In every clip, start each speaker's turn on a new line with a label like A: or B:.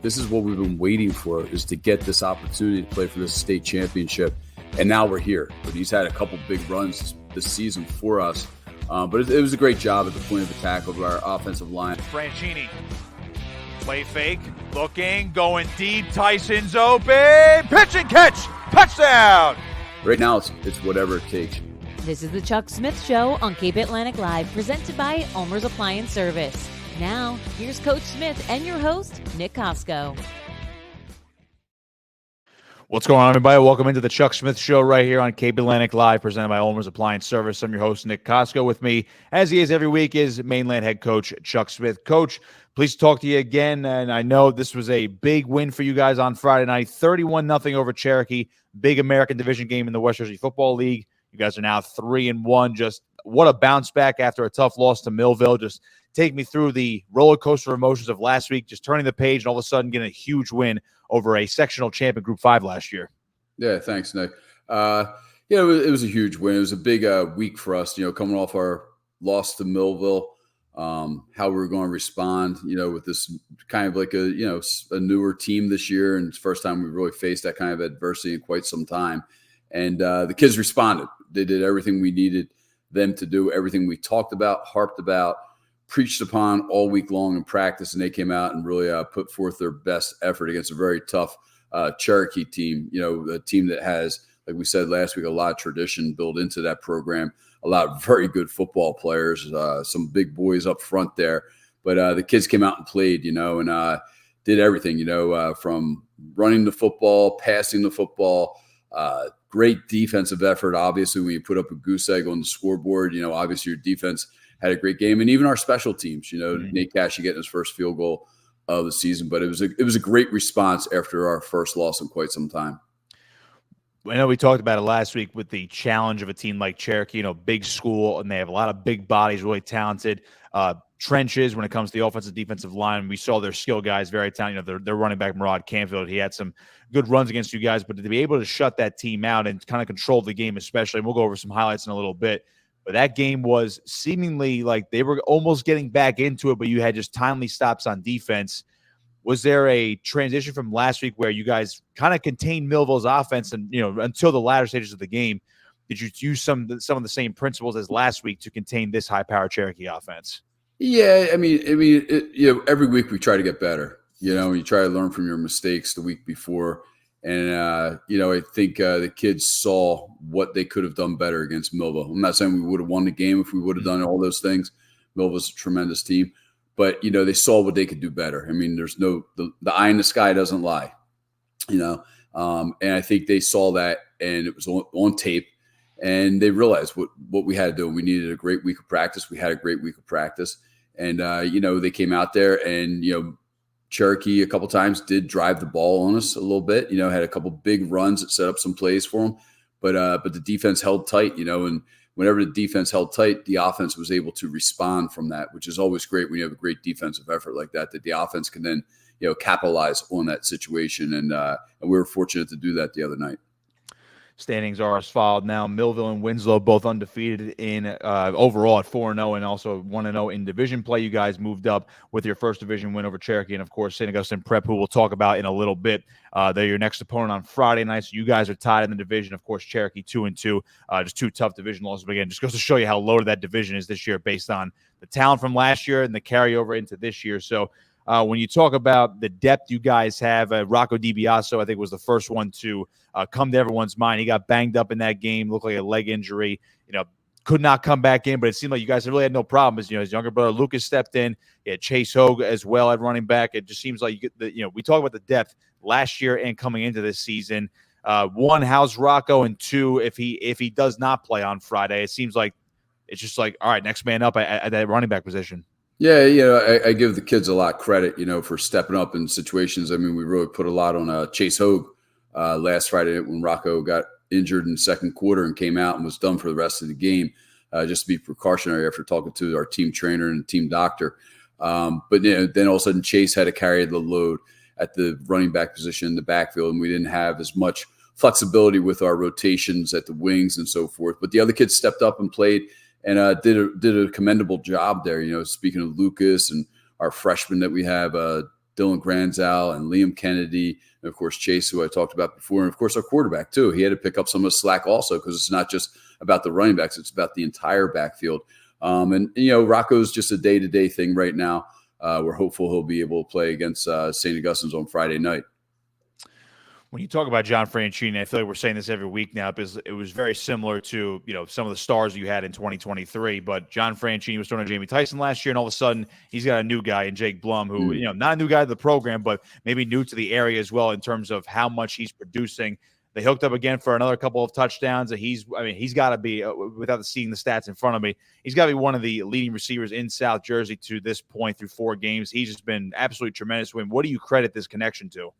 A: this is what we've been waiting for, is to get this opportunity to play for this state championship. And now we're here. But he's had a couple big runs this season for us. But it was a great job at the point of attack of our offensive line.
B: Franchini, play fake, looking, going deep. Tyson's open, pitch and catch, touchdown.
A: Right now, it's whatever it takes.
C: This is the Chuck Smith Show on Cape Atlantic Live, presented by Ulmer's Appliance Service. Now, here's Coach Smith and your host, Nick Kosko.
B: What's going on, everybody? Welcome into the Chuck Smith Show right here on Cape Atlantic Live, presented by Ulmer's Appliance Service. I'm your host, Nick Kosko. With me, as he is every week, is Mainland head coach Chuck Smith. Coach, pleased to talk to you again. And I know this was a big win for you guys on Friday night, 31-0 over Cherokee. Big American Division game in the West Jersey Football League. You guys are now 3-1. Just what a bounce back after a tough loss to Millville. Just take me through the roller coaster emotions of last week, just turning the page and all of a sudden getting a huge win over a sectional champ in Group 5 last year.
A: Yeah, thanks, Nick. It was a huge win. It was a big week for us, coming off our loss to Millville, how we were going to respond, with this kind of like a newer team this year. And it's the first time we really faced that kind of adversity in quite some time. And the kids responded. They did everything we needed them to do, everything we talked about, harped about, preached upon all week long in practice, and they came out and really put forth their best effort against a very tough Cherokee team, a team that has, like we said last week, a lot of tradition built into that program, a lot of very good football players, some big boys up front there. But the kids came out and played, and did everything, from running the football, passing the football, great defensive effort. Obviously, when you put up a goose egg on the scoreboard, obviously your defense had a great game, and even our special teams. Nate Cashy getting his first field goal of the season, but it was a great response after our first loss in quite some time.
B: I know we talked about it last week with the challenge of a team like Cherokee, big school, and they have a lot of big bodies, really talented trenches when it comes to the offensive defensive line. We saw their skill guys very talented. Their running back, Murad Canfield, he had some good runs against you guys, but to be able to shut that team out and kind of control the game, especially, and we'll go over some highlights in a little bit. But that game was seemingly like they were almost getting back into it, but you had just timely stops on defense. Was there a transition from last week where you guys kind of contained Millville's offense and, until the latter stages of the game? Did you use some of the same principles as last week to contain this high-powered Cherokee offense?
A: Yeah, I mean, every week we try to get better. You try to learn from your mistakes the week before. And, I think the kids saw what they could have done better against Millville. I'm not saying we would have won the game if we would have done all those things. Millville's a tremendous team. But, they saw what they could do better. I mean, there's the eye in the sky doesn't lie, and I think they saw that, and it was on tape, and they realized what we had to do. We needed a great week of practice. We had a great week of practice. And, they came out there and, Cherokee a couple times did drive the ball on us a little bit, had a couple big runs that set up some plays for them. But the defense held tight, and whenever the defense held tight, the offense was able to respond from that, which is always great when you have a great defensive effort like that the offense can then, capitalize on that situation. And we were fortunate to do that the other night.
B: Standings are as followed now. Millville and Winslow both undefeated in overall at 4-0 and also 1-0 in division play. You guys moved up with your first division win over Cherokee, and of course St. Augustine Prep, who we'll talk about in a little bit. They're your next opponent on Friday night, so you guys are tied in the division. Of course, Cherokee 2-2, just two tough division losses. But again, just goes to show you how loaded that division is this year based on the talent from last year and the carryover into this year. So when you talk about the depth you guys have, Rocco DiBiaso, I think, was the first one to come to everyone's mind. He got banged up in that game, looked like a leg injury, could not come back in, but it seemed like you guys really had no problems. His younger brother Lucas stepped in. He had Chase Hogue as well at running back. It just seems like we talk about the depth last year and coming into this season. One, how's Rocco? And two, if he does not play on Friday, it seems like it's just like, all right, next man up at that running back position.
A: Yeah, I give the kids a lot of credit, for stepping up in situations. I mean, we really put a lot on Chase Hogue last Friday when Rocco got injured in the second quarter and came out and was done for the rest of the game, just to be precautionary after talking to our team trainer and team doctor. But then all of a sudden Chase had to carry the load at the running back position in the backfield, and we didn't have as much flexibility with our rotations at the wings and so forth. But the other kids stepped up and played and did a commendable job there. Speaking of Lucas and our freshman that we have, Dylan Dylan Granzow and Liam Kennedy, and of course Chase, who I talked about before, and of course our quarterback too. He had to pick up some of the slack also, because it's not just about the running backs; it's about the entire backfield. And Rocco's just a day-to-day thing right now. We're hopeful he'll be able to play against St. Augustine's on Friday night.
B: When you talk about John Franchini, I feel like we're saying this every week now, because it was very similar to, some of the stars you had in 2023. But John Franchini was throwing to Jamie Tyson last year, and all of a sudden he's got a new guy in Jake Blum, who, not a new guy to the program, but maybe new to the area as well in terms of how much he's producing. They hooked up again for another couple of touchdowns. He's got to be, without seeing the stats in front of me, he's got to be one of the leading receivers in South Jersey to this point through 4 games. He's just been absolutely tremendous. What do you credit this connection to?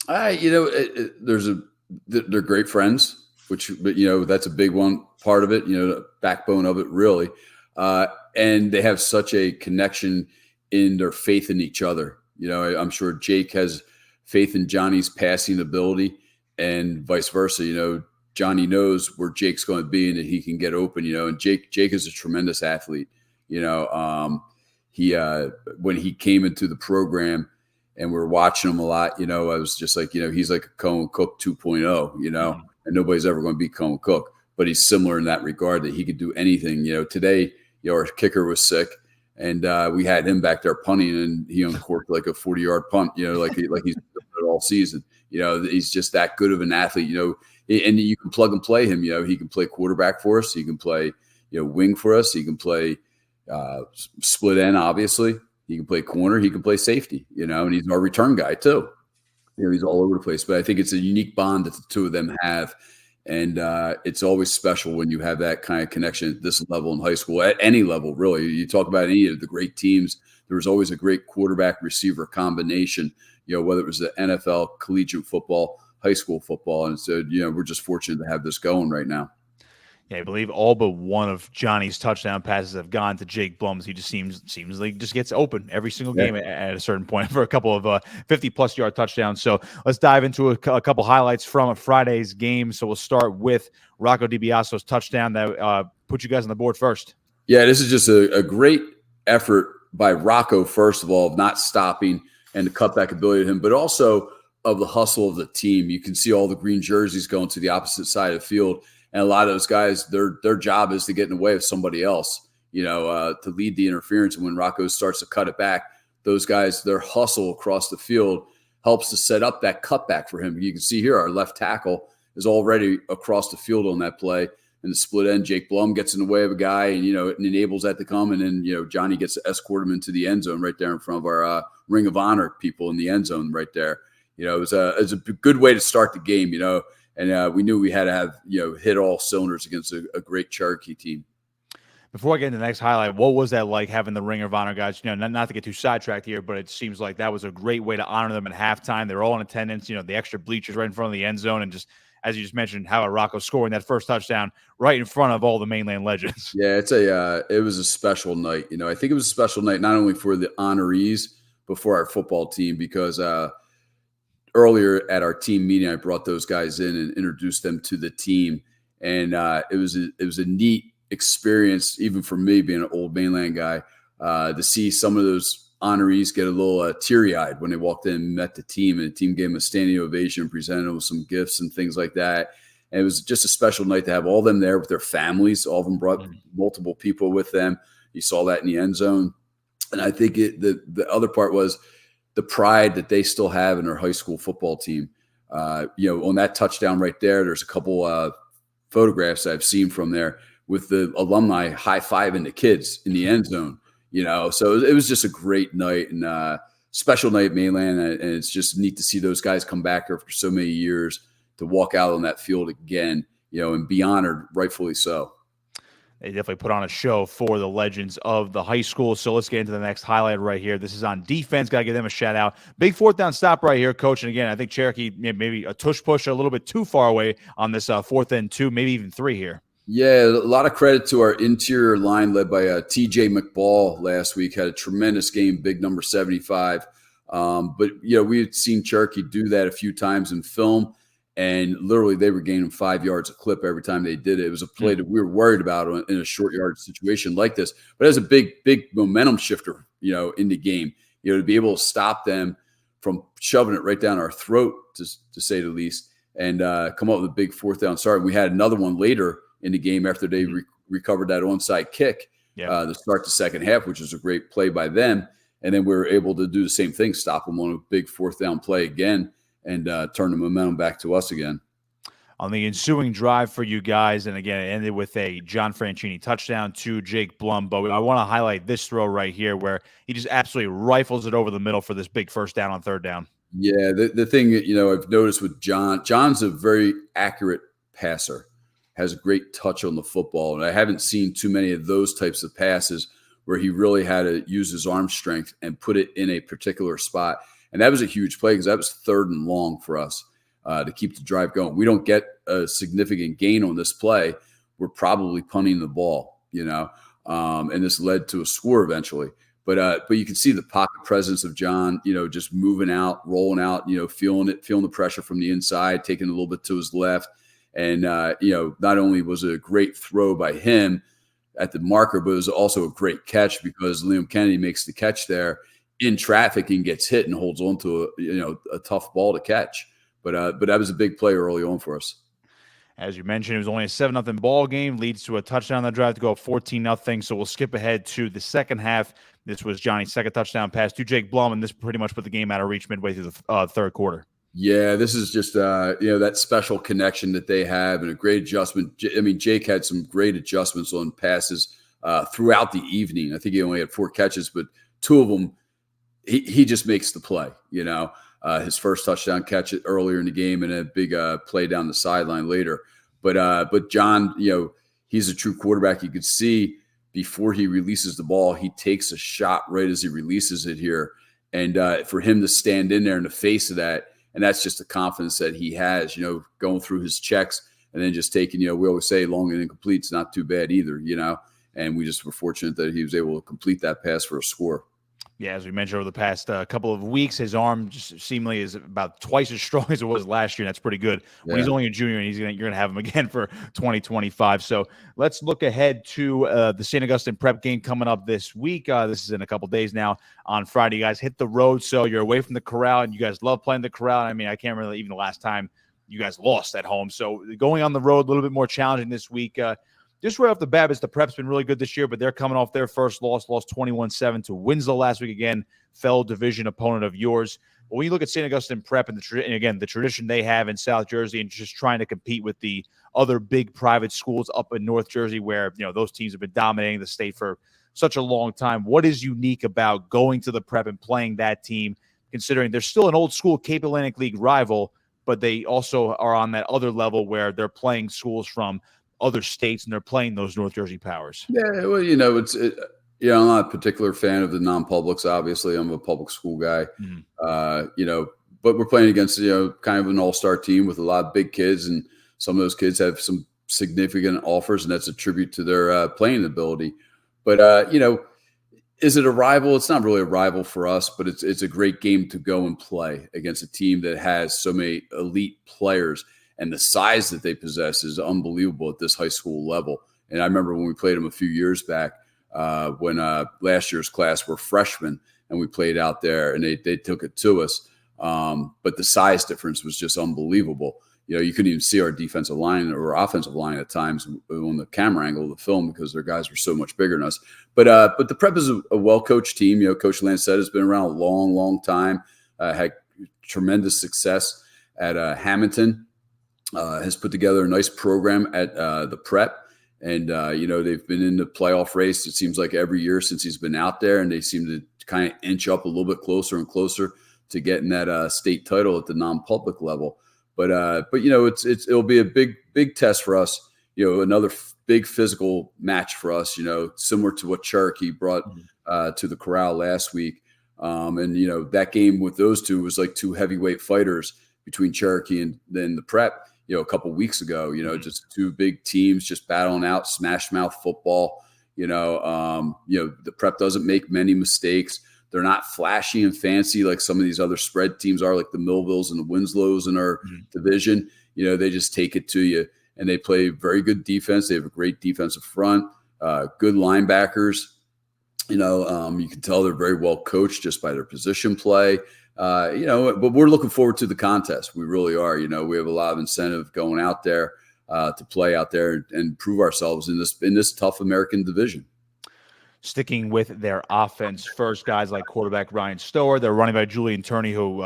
A: They're great friends, but that's a big one part of it, the backbone of it, really. And they have such a connection in their faith in each other. I'm sure Jake has faith in Johnny's passing ability, and vice versa. Johnny knows where Jake's going to be and that he can get open, and Jake is a tremendous athlete. When he came into the program and we were watching him a lot, I was just like, he's like a Cohen Cook 2.0, and nobody's ever going to beat Cohen Cook, but he's similar in that regard, that he could do anything. Today, our kicker was sick, and we had him back there punting, and he uncorked like a 40-yard punt, like he's done it all season. He's just that good of an athlete, and you can plug and play him. He can play quarterback for us. He can play, wing for us. He can play split end, obviously. He can play corner. He can play safety, and he's our return guy too. He's all over the place. But I think it's a unique bond that the two of them have. And it's always special when you have that kind of connection at this level in high school, at any level, really. You talk about any of the great teams, there was always a great quarterback-receiver combination, whether it was the NFL, collegiate football, high school football. And so, we're just fortunate to have this going right now.
B: Yeah, I believe all but one of Johnny's touchdown passes have gone to Jake Blums. He just seems like just gets open every single game at a certain point for a couple of 50-plus yard touchdowns. So let's dive into a couple highlights from Friday's game. So we'll start with Rocco DiBiaso's touchdown that put you guys on the board first.
A: Yeah, this is just a great effort by Rocco, first of all, of not stopping and the cutback ability of him, but also of the hustle of the team. You can see all the green jerseys going to the opposite side of the field. And a lot of those guys, their job is to get in the way of somebody else, to lead the interference. And when Rocco starts to cut it back, those guys, their hustle across the field helps to set up that cutback for him. You can see here our left tackle is already across the field on that play. And the split end, Jake Blum gets in the way of a guy, and, it enables that to come. And then, Johnny gets to escort him into the end zone right there in front of our Ring of Honor people in the end zone right there. It was a good way to start the game, And we knew we had to have, hit all cylinders against a great Cherokee team.
B: Before I get into the next highlight, what was that like, having the Ring of Honor guys? Not to get too sidetracked here, but it seems like that was a great way to honor them at halftime. They're all in attendance, the extra bleachers right in front of the end zone. And just, as you just mentioned, how Rocco scoring that first touchdown right in front of all the Mainland legends.
A: Yeah, it was a special night. I think it was a special night, not only for the honorees, but for our football team, because earlier at our team meeting, I brought those guys in and introduced them to the team. And it was a neat experience, even for me being an old Mainland guy, to see some of those honorees get a little teary-eyed when they walked in and met the team, and the team gave them a standing ovation and presented them with some gifts and things like that. And it was just a special night to have all of them there with their families. All of them brought multiple people with them. You saw that in the end zone. And I think the other part was the pride that they still have in their high school football team. On that touchdown right there, there's a couple photographs I've seen from there with the alumni high-fiving the kids in the end zone. So it was just a great night and special night at Mainland. And it's just neat to see those guys come back after so many years to walk out on that field again, and be honored, rightfully so.
B: They definitely put on a show for the legends of the high school. So let's get into the next highlight right here. This is on defense. Got to give them a shout out. Big 4th down stop right here, Coach. And again, I think Cherokee maybe a tush push a little bit too far away on this 4th and 2, maybe even 3 here.
A: Yeah, a lot of credit to our interior line led by TJ McBall last week. Had a tremendous game, big number 75. But, we had seen Cherokee do that a few times in film. And literally, they were gaining 5 yards a clip every time they did it. It was a play that we were worried about in a short yard situation like this. But it was a big momentum shifter, in the game. To be able to stop them from shoving it right down our throat, to say the least, and come up with a big 4th down start. We had another one later in the game after they recovered that onside kick to start the second half, which was a great play by them. And then we were able to do the same thing, stop them on a big 4th down play again, and turn the momentum back to us again.
B: On the ensuing drive for you guys, and again, it ended with a John Franchini touchdown to Jake Blum. But I want to highlight this throw right here where he just absolutely rifles it over the middle for this big 1st down on 3rd down.
A: Yeah, the thing, I've noticed with John's a very accurate passer, has a great touch on the football. And I haven't seen too many of those types of passes where he really had to use his arm strength and put it in a particular spot. And that was a huge play because that was 3rd and long for us. To keep the drive going. We don't get a significant gain on this play. We're probably punting the ball, and this led to a score eventually. But you can see the pocket presence of John, just moving out, rolling out, feeling the pressure from the inside, taking a little bit to his left. And, not only was it a great throw by him at the marker, but it was also a great catch because Liam Kennedy makes the catch there in traffic and gets hit and holds on to a tough ball to catch. But that was a big play early on for us.
B: As you mentioned, it was only a 7-0 ball game, leads to a touchdown on the drive to go up 14-0. So we'll skip ahead to the second half. This was Johnny's second touchdown pass to Jake Blum, and this pretty much put the game out of reach midway through the third quarter.
A: Yeah, this is just that special connection that they have and a great adjustment. I mean, Jake had some great adjustments on passes throughout the evening. I think he only had 4 catches, but 2 of them he just makes the play. His first touchdown catch earlier in the game and a big play down the sideline later. But John, he's a true quarterback. You could see before he releases the ball, he takes a shot right as he releases it here. And for him to stand in there in the face of that, and that's just the confidence that he has, going through his checks and then just taking, we always say long and incomplete's not too bad either, and we just were fortunate that he was able to complete that pass for a score.
B: Yeah, as we mentioned over the past couple of weeks, his arm just seemingly is about twice as strong as it was last year. And that's pretty good. When he's only a junior, and you're going to have him again for 2025. So let's look ahead to the St. Augustine Prep game coming up this week. This is in a couple days now. On Friday, you guys hit the road, so you're away from the corral, and you guys love playing the corral. I mean, I can't remember even the last time you guys lost at home. So going on the road, a little bit more challenging this week. Just right off the bat, the Prep's been really good this year, but they're coming off their first lost 21-7 to Winslow last week. Again, fellow division opponent of yours. But when you look at St. Augustine Prep and again, the tradition they have in South Jersey and just trying to compete with the other big private schools up in North Jersey where, those teams have been dominating the state for such a long time. What is unique about going to the Prep and playing that team, considering they're still an old school Cape Atlantic League rival, but they also are on that other level where they're playing schools from other states and they're playing those North Jersey powers?
A: Yeah, well, I'm not a particular fan of the non-publics. Obviously, I'm a public school guy. But we're playing against kind of an all-star team with a lot of big kids, and some of those kids have some significant offers, and that's a tribute to their playing ability. But is it a rival? It's not really a rival for us, but it's a great game to go and play against a team that has so many elite players. And the size that they possess is unbelievable at this high school level. And I remember when we played them a few years back when last year's class were freshmen and we played out there and they took it to us. But the size difference was just unbelievable. You couldn't even see our defensive line or offensive line at times on the camera angle of the film because their guys were so much bigger than us. But the Prep is a well-coached team. Coach Lancette has been around a long, long time, had tremendous success at Hamilton. Has put together a nice program at the Prep. And, they've been in the playoff race, it seems like every year since he's been out there. And they seem to kind of inch up a little bit closer and closer to getting that state title at the non-public level. But it'll be a big test for us, another big physical match for us, similar to what Cherokee brought to the corral last week. And that game with those two was like 2 heavyweight fighters between Cherokee and then the Prep. A couple weeks ago, just 2 big teams just battling out, smash mouth football. The Prep doesn't make many mistakes. They're not flashy and fancy like some of these other spread teams are, like the Millvilles and the Winslows in our division. They just take it to you, and they play very good defense. They have a great defensive front, good linebackers. You can tell they're very well coached just by their position play. but we're looking forward to the contest. We really are. We have a lot of incentive going out there to play out there and prove ourselves in this tough American division.
B: Sticking with their offense first, guys like quarterback Ryan Stower, their running back Julian Turney, who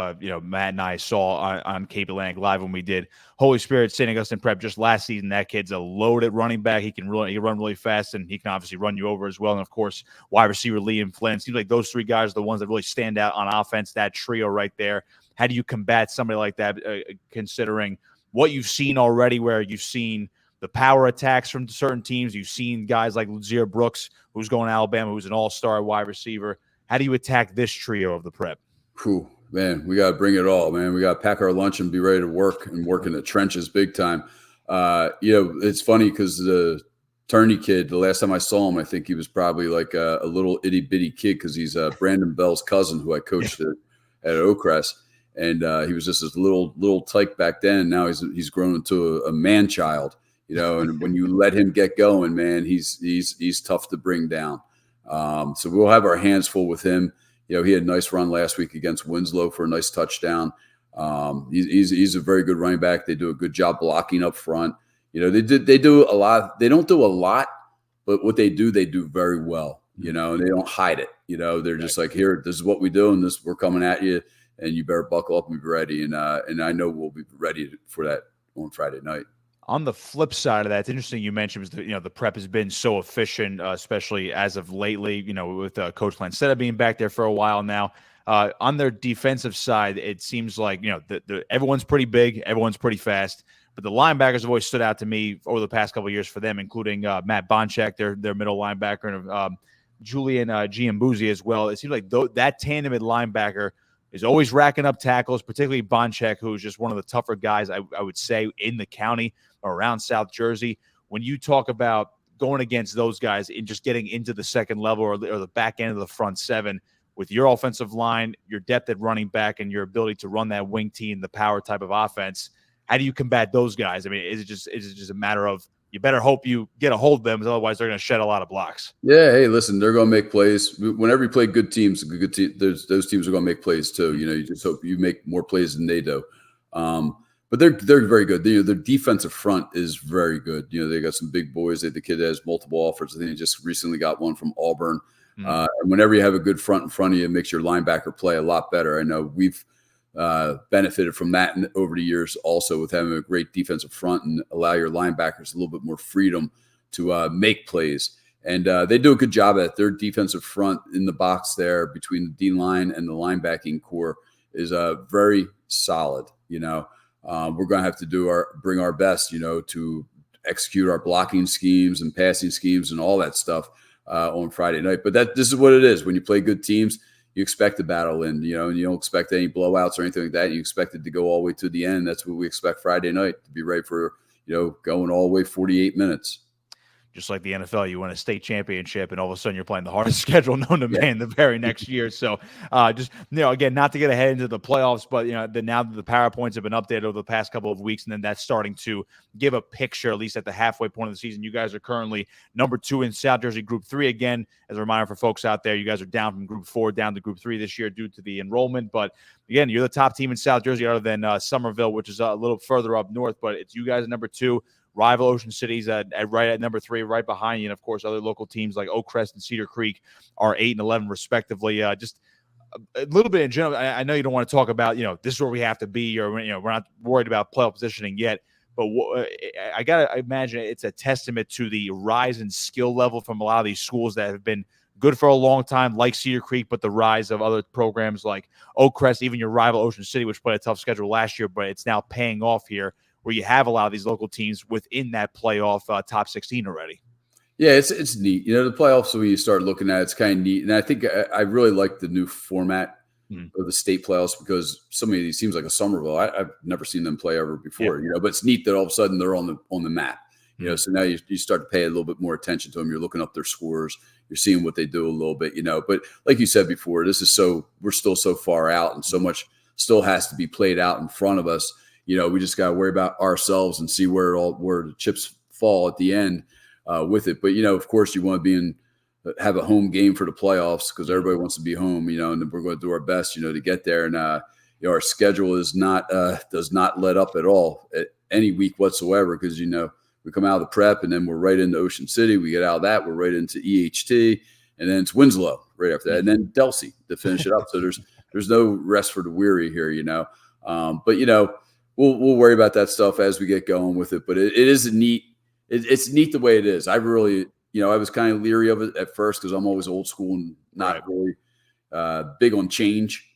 B: Matt and I saw on Cape Atlantic Live when we did Holy Spirit St. Augustine Prep just last season. That kid's a loaded running back. He can run really fast, and he can obviously run you over as well. And of course, wide receiver Liam Flynn. Seems like those three guys are the ones that really stand out on offense. That trio right there. How do you combat somebody like that, considering what you've seen already, where you've seen the power attacks from certain teams? You've seen guys like Luzier Brooks, who's going to Alabama, who's an all-star wide receiver. How do you attack this trio of the Prep?
A: Whew, man, we got to bring it all, man. We got to pack our lunch and be ready to work and work in the trenches big time. It's funny because the Turney kid, the last time I saw him, I think he was probably like a little itty-bitty kid because he's Brandon Bell's cousin who I coached at Oakcrest. And he was just this little tyke back then. And now he's grown into a man-child. And when you let him get going, man, he's tough to bring down. So we'll have our hands full with him. He had a nice run last week against Winslow for a nice touchdown. He's a very good running back. They do a good job blocking up front. They do a lot. They don't do a lot, but what they do very well. And they don't hide it. They're just like, here, this is what we do, and we're coming at you, and you better buckle up and be ready. And I know we'll be ready for that on Friday night.
B: On the flip side of that, it's interesting you mentioned was that, the Prep has been so efficient, especially as of lately, with Coach Lancetta being back there for a while now. On their defensive side, it seems like, everyone's pretty big, everyone's pretty fast, but the linebackers have always stood out to me over the past couple of years for them, including Matt Bonchak, their middle linebacker, and Julian Giambuzzi as well. It seems like that tandem at linebacker is always racking up tackles, particularly Bonchak, who's just one of the tougher guys, I would say, in the county or around South Jersey. When you talk about going against those guys and just getting into the second level or the back end of the front seven, with your offensive line, your depth at running back, and your ability to run that wing team, the power type of offense, how do you combat those guys? I mean, is it just a matter of you better hope you get a hold of them, otherwise they're going to shed a lot of blocks? Yeah,
A: hey, listen, they're going to make plays. Whenever you play good teams, those teams are going to make plays too. You just hope you make more plays than they do. But they're very good. Their defensive front is very good. They got some big boys. The kid has multiple offers. I think he just recently got one from Auburn. And whenever you have a good front in front of you, it makes your linebacker play a lot better. I know we've benefited from that over the years also, with having a great defensive front and allow your linebackers a little bit more freedom to make plays. And they do a good job at it. Their defensive front in the box there between the D-line and the linebacking core is very solid. We're going to have to bring our best, to execute our blocking schemes and passing schemes and all that stuff on Friday night. But this is what it is. When you play good teams, you expect a battle, and you don't expect any blowouts or anything like that. You expect it to go all the way to the end. That's what we expect Friday night, to be ready for, going all the way 48 minutes.
B: Just like the NFL, you win a state championship, and all of a sudden you're playing the hardest schedule known to man the very next year. So again, not to get ahead into the playoffs, but now that the PowerPoints have been updated over the past couple of weeks, and then that's starting to give a picture, at least at the halfway point of the season. You guys are currently number 2 in South Jersey Group 3. Again, as a reminder for folks out there, you guys are down from Group 4 down to Group 3 this year due to the enrollment. But again, you're the top team in South Jersey other than Somerville, which is a little further up north, but it's you guys at number 2. Rival Ocean City's right at number 3, right behind you. And, of course, other local teams like Oakcrest and Cedar Creek are 8 and 11, respectively. Just a little bit in general. I know you don't want to talk about, this is where we have to be, or, we're not worried about playoff positioning yet. But I got to imagine it's a testament to the rise in skill level from a lot of these schools that have been good for a long time, like Cedar Creek, but the rise of other programs like Oakcrest, even your rival Ocean City, which played a tough schedule last year, but it's now paying off here, where you have a lot of these local teams within that playoff top 16 already.
A: Yeah, it's neat. The playoffs, when you start looking at it, it's kind of neat. And I think I really like the new format of the state playoffs, because some of these teams like a Somerville, I've never seen them play ever before, but it's neat that all of a sudden they're on the map. So now you start to pay a little bit more attention to them. You're looking up their scores. You're seeing what they do a little bit, But like you said before, we're still so far out, and so much still has to be played out in front of us. We just got to worry about ourselves and see where the chips fall at the end with it. But, of course, you want to be in have a home game for the playoffs because everybody wants to be home, and we're going to do our best, to get there. And, our schedule is not, does not let up at all at any week whatsoever. Cause we come out of the prep and then we're right into Ocean City. We get out of that. We're right into EHT and then it's Winslow right after that. And then Delsey to finish it up. So there's no rest for the weary here, but we'll worry about that stuff as we get going with it. But it is neat. It's neat the way it is. I really, I was kind of leery of it at first because I'm always old school and not really big on change.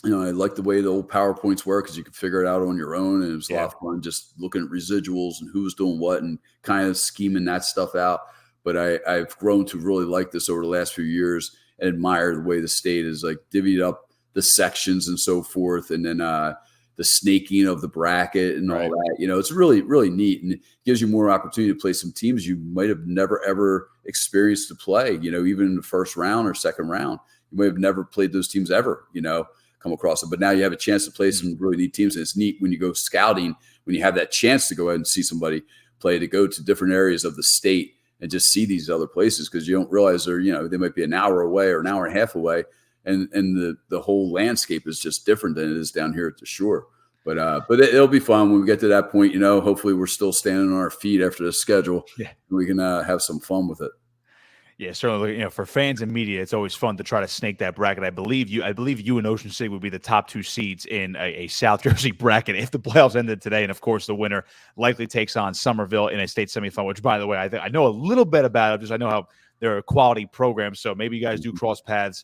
A: I like the way the old PowerPoints work because you could figure it out on your own. And it was a lot of fun just looking at residuals and who's doing what and kind of scheming that stuff out. But I've grown to really like this over the last few years and admire the way the state is like divvied up the sections and so forth. And then the snaking of the bracket and all that, it's really, really neat. And it gives you more opportunity to play some teams you might have never, ever experienced to play, even in the first round or second round. You might have never played those teams ever, come across it. But now you have a chance to play some really neat teams. And it's neat when you go scouting, when you have that chance to go ahead and see somebody play, to go to different areas of the state and just see these other places because you don't realize they might be an hour away or an hour and a half away. And the whole landscape is just different than it is down here at the shore. But it'll be fun when we get to that point. Hopefully we're still standing on our feet after the schedule. Yeah, we can have some fun with it.
B: Yeah, certainly. For fans and media, it's always fun to try to snake that bracket. I believe you and Ocean City would be the top 2 seeds in a South Jersey bracket if the playoffs ended today. And of course, the winner likely takes on Somerville in a state semifinal. Which, by the way, I know a little bit about it. Just I know how they're a quality program. So maybe you guys do cross paths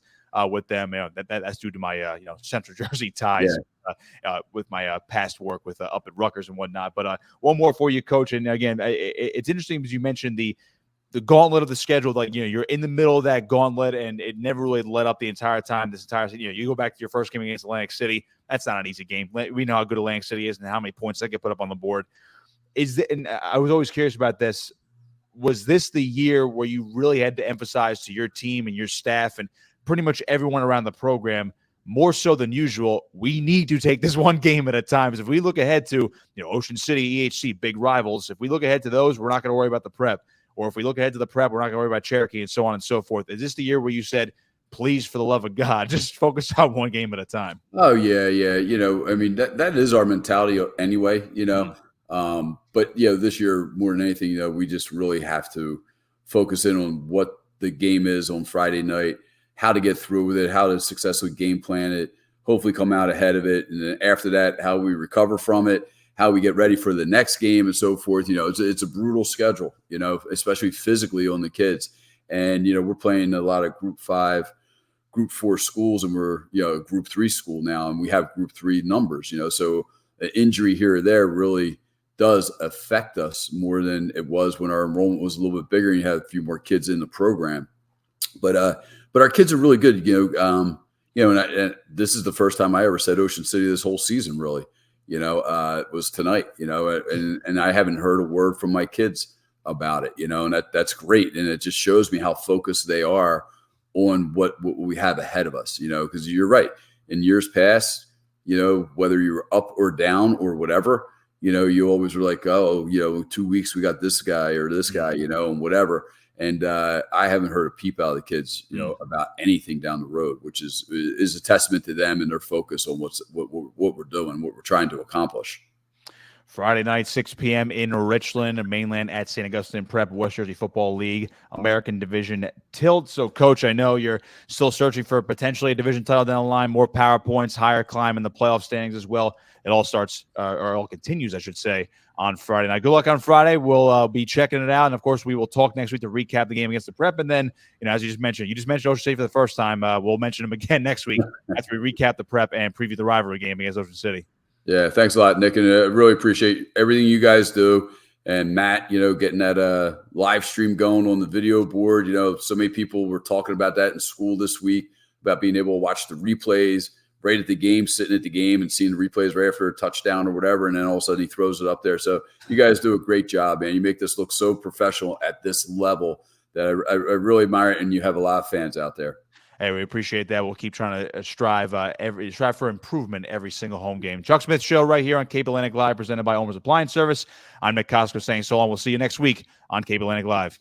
B: with them. That's due to my Central Jersey ties. Yeah. With my past work with up at Rutgers and whatnot. But one more for you, Coach. And again, it's interesting because you mentioned the gauntlet of the schedule. Like, you're in the middle of that gauntlet and it never really let up the entire time. This entire season, you go back to your first game against Atlantic City. That's not an easy game. We know how good Atlantic City is and how many points they get put up on the board. And I was always curious about this. Was this the year where you really had to emphasize to your team and your staff and pretty much everyone around the program, more so than usual, we need to take this one game at a time? Because if we look ahead to Ocean City, EHC, big rivals, if we look ahead to those, we're not going to worry about the prep. Or if we look ahead to the prep, we're not going to worry about Cherokee and so on and so forth. Is this the year where you said, please, for the love of God, just focus on one game at a time?
A: Oh, yeah. That is our mentality anyway, But, this year, more than anything, we just really have to focus in on what the game is on Friday night, how to get through with it, how to successfully game plan it, hopefully come out ahead of it. And then after that, how we recover from it, how we get ready for the next game and so forth. It's a brutal schedule, especially physically on the kids. And, we're playing a lot of Group 5, Group 4 schools, and we're, a Group 3 school now, and we have Group 3 numbers, so an injury here or there really does affect us more than it was when our enrollment was a little bit bigger and you had a few more kids in the program. But our kids are really good, and this is the first time I ever said Ocean City this whole season, really. It was tonight, and I haven't heard a word from my kids about it, and that's great. And it just shows me how focused they are on what we have ahead of us, because you're right. In years past, whether you're up or down or whatever, you always were like, 2 weeks, we got this guy or this guy, and whatever. And I haven't heard a peep out of the kids, about anything down the road, which is a testament to them and their focus on what we're doing, what we're trying to accomplish.
B: Friday night, 6 p.m. in Richland, Mainland at St. Augustine Prep, West Jersey Football League, American Division tilt. So, Coach, I know you're still searching for potentially a division title down the line, more PowerPoints, higher climb in the playoff standings as well. It all starts, or all continues, I should say, on Friday night. Good luck on Friday. We'll be checking it out. And, of course, we will talk next week to recap the game against the Prep. And then, as you just mentioned Ocean City for the first time. We'll mention them again next week after we recap the Prep and preview the rivalry game against Ocean City.
A: Yeah, thanks a lot, Nick. And I really appreciate everything you guys do. And Matt, getting that live stream going on the video board. So many people were talking about that in school this week, about being able to watch the replays right at the game, sitting at the game and seeing the replays right after a touchdown or whatever. And then all of a sudden he throws it up there. So you guys do a great job, man. You make this look so professional at this level that I really admire it. And you have a lot of fans out there.
B: Hey, we appreciate that. We'll keep trying to strive for improvement every single home game. Chuck Smith Show right here on Cape Atlantic Live, presented by Ulmer's Appliance Service. I'm Nick Kosko saying so long. We'll see you next week on Cape Atlantic Live.